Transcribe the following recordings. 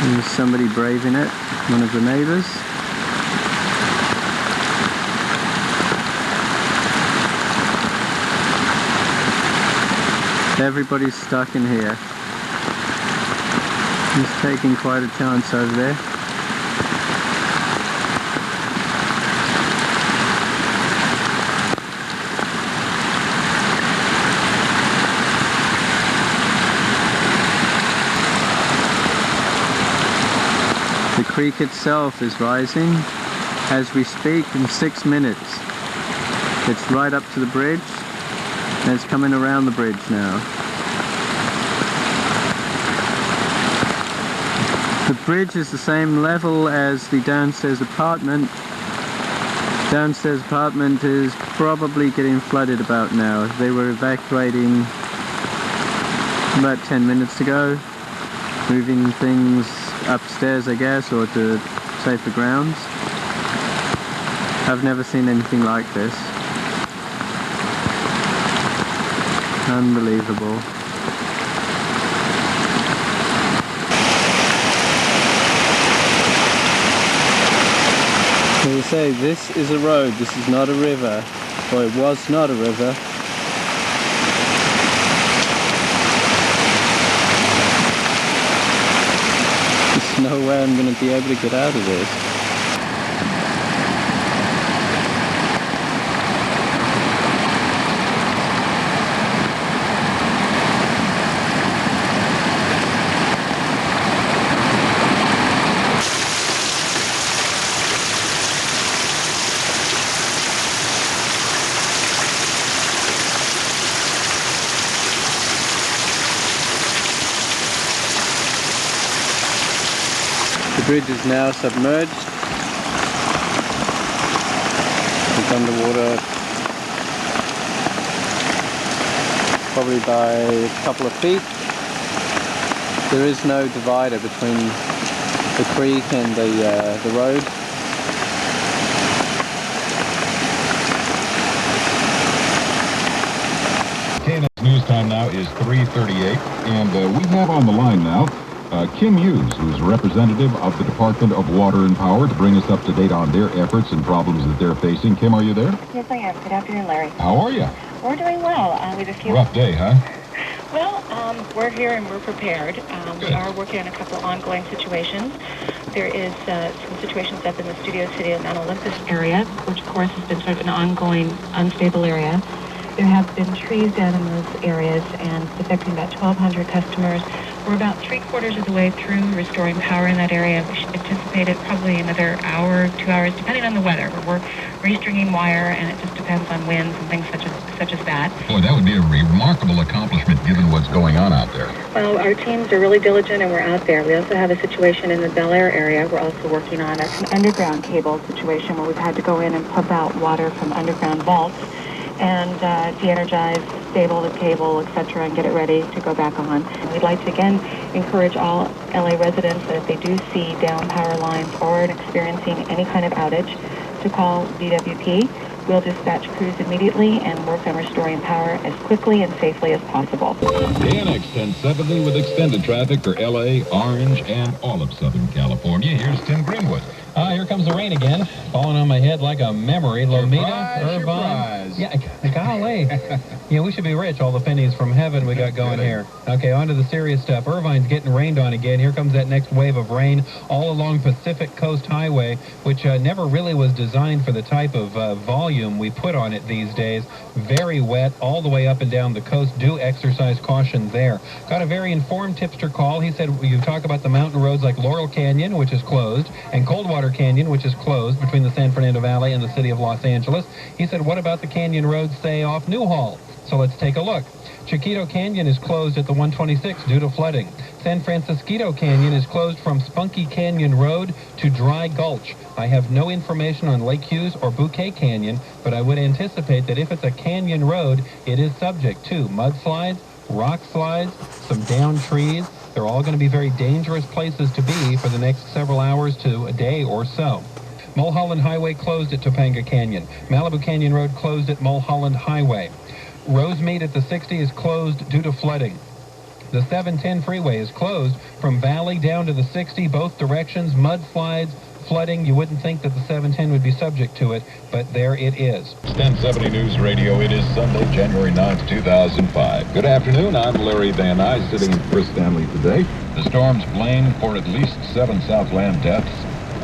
There's somebody braving it, one of the neighbors. Everybody's stuck in here. He's taking quite a chance over there. The creek itself is rising as we speak in 6 minutes. It's right up to the bridge and it's coming around the bridge now. The bridge is the same level as the downstairs apartment. Downstairs apartment is probably getting flooded about now. They were evacuating about 10 minutes ago, moving things upstairs, I guess, or to safer grounds. I've never seen anything like this. Unbelievable. So you say this is a road, this is not a river, or it was not a river. There's no way I'm going to be able to get out of this. The bridge is now submerged. It's underwater probably by a couple of feet. There is no divider between the creek and the road. KNX News Time now is 3:38, and we have on the line now Kim Hughes, who's a representative of the Department of Water and Power, to bring us up to date on their efforts and problems that they're facing. Kim, are you there? Yes, I am. Good afternoon, Larry. How are you? We're doing well. We have a few... Rough day, huh? Well, we're here and we're prepared. We are working on a couple of ongoing situations. There is some situations up in the Studio City and Mount Olympus area, which of course has been sort of an ongoing unstable area. There have been trees down in those areas and it's affecting about 1,200 customers. We're about 3/4 of the way through restoring power in that area. We should anticipate it probably another hour, 2 hours, depending on the weather. We're restringing wire, and it just depends on winds and things such as that. Boy, that would be a remarkable accomplishment given what's going on out there. Well, our teams are really diligent, and we're out there. We also have a situation in the Bel Air area. We're also working on an underground cable situation where we've had to go in and pump out water from underground vaults and de-energize, stable the cable, etc., and get it ready to go back on. And we'd like to again encourage all LA residents that if they do see down power lines or experiencing any kind of outage, to call DWP. We'll dispatch crews immediately and work on restoring power as quickly and safely as possible. KNX 1070 with extended traffic for LA, Orange, and all of Southern California. Here's Tim Greenwood. Here comes the rain again, falling on my head like a memory. Lomita, Irvine. Yeah, golly. Yeah, we should be rich, all the pennies from heaven we got going here. Okay, on to the serious stuff. Irvine's getting rained on again. Here comes that next wave of rain all along Pacific Coast Highway, which never really was designed for the type of volume we put on it these days. Very wet all the way up and down the coast. Do exercise caution there. Got a very informed tipster call. He said you talk about the mountain roads like Laurel Canyon, which is closed, and Coldwater Canyon, which is closed between the San Fernando Valley and the city of Los Angeles. He said, what about the canyon roads, say, off Newhall? So let's take a look. Chiquito Canyon is closed at the 126 due to flooding. San Francisquito Canyon is closed from Spunky Canyon Road to Dry Gulch. I have no information on Lake Hughes or Bouquet Canyon, but I would anticipate that if it's a canyon road, it is subject to mudslides, rock slides, some downed trees. They're all going to be very dangerous places to be for the next several hours to a day or so. Mulholland Highway closed at Topanga Canyon. Malibu Canyon Road closed at Mulholland Highway. Rosemead at the 60 is closed due to flooding. The 710 freeway is closed from Valley down to the 60, both directions, mudslides, flooding. You wouldn't think that the 710 would be subject to it, but there it is. It's 1070 News Radio. It is Sunday, January 9th, 2005. Good afternoon. I'm Larry Van Nuys, sitting in for Stanley today. The storm's blamed for at least 7 Southland deaths.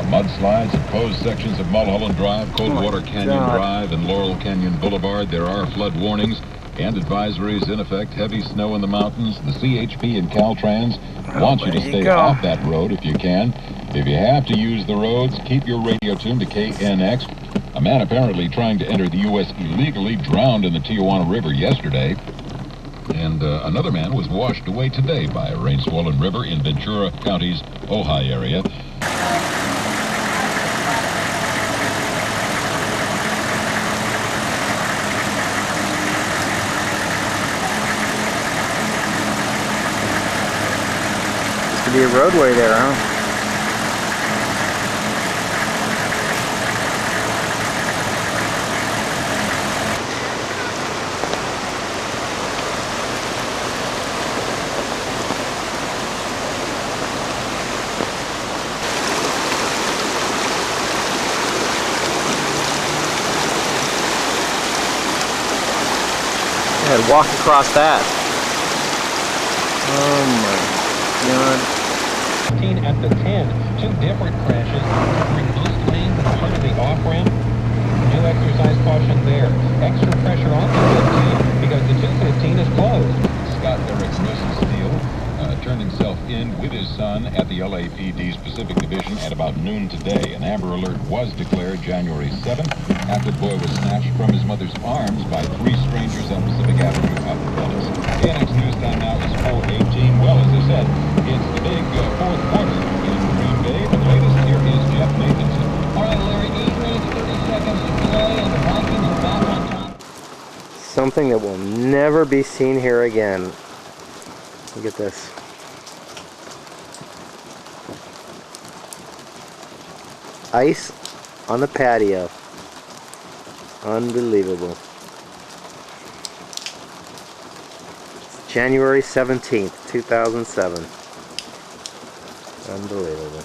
Mudslides at closed sections of Mulholland Drive, Coldwater Canyon Drive, and Laurel Canyon Boulevard. There are flood warnings and advisories in effect. Heavy snow in the mountains. The CHP and Caltrans want you to stay off that road if you can. If you have to use the roads, keep your radio tuned to KNX. A man apparently trying to enter the U.S. illegally drowned in the Tijuana River yesterday. And another man was washed away today by a rain-swollen river in Ventura County's Ojai area. Be a roadway there, huh? Yeah, walk across that. Oh my God. At the 10, 2 different crashes covering most lanes and part of the off-ramp. Do exercise caution there. Extra pressure on the 15 because the 215 is closed. Scott Derrick Steel turned himself in with his son at the LAPD's Pacific Division at about noon today. An Amber Alert was declared January 7th after the boy was snatched from his mother's arms by 3 strangers on Pacific Avenue up in Venice. KNX News Time now is 4:18. Well, as I said, it's the big fourth quarter in Green Bay. The latest here is Jeff Nathanson. All right, Larry, evening, 30 seconds to play, and the Vikings are back on top. Something that will never be seen here again. Look at this. Ice on the patio. Unbelievable. It's January 17th, 2007. Unbelievable.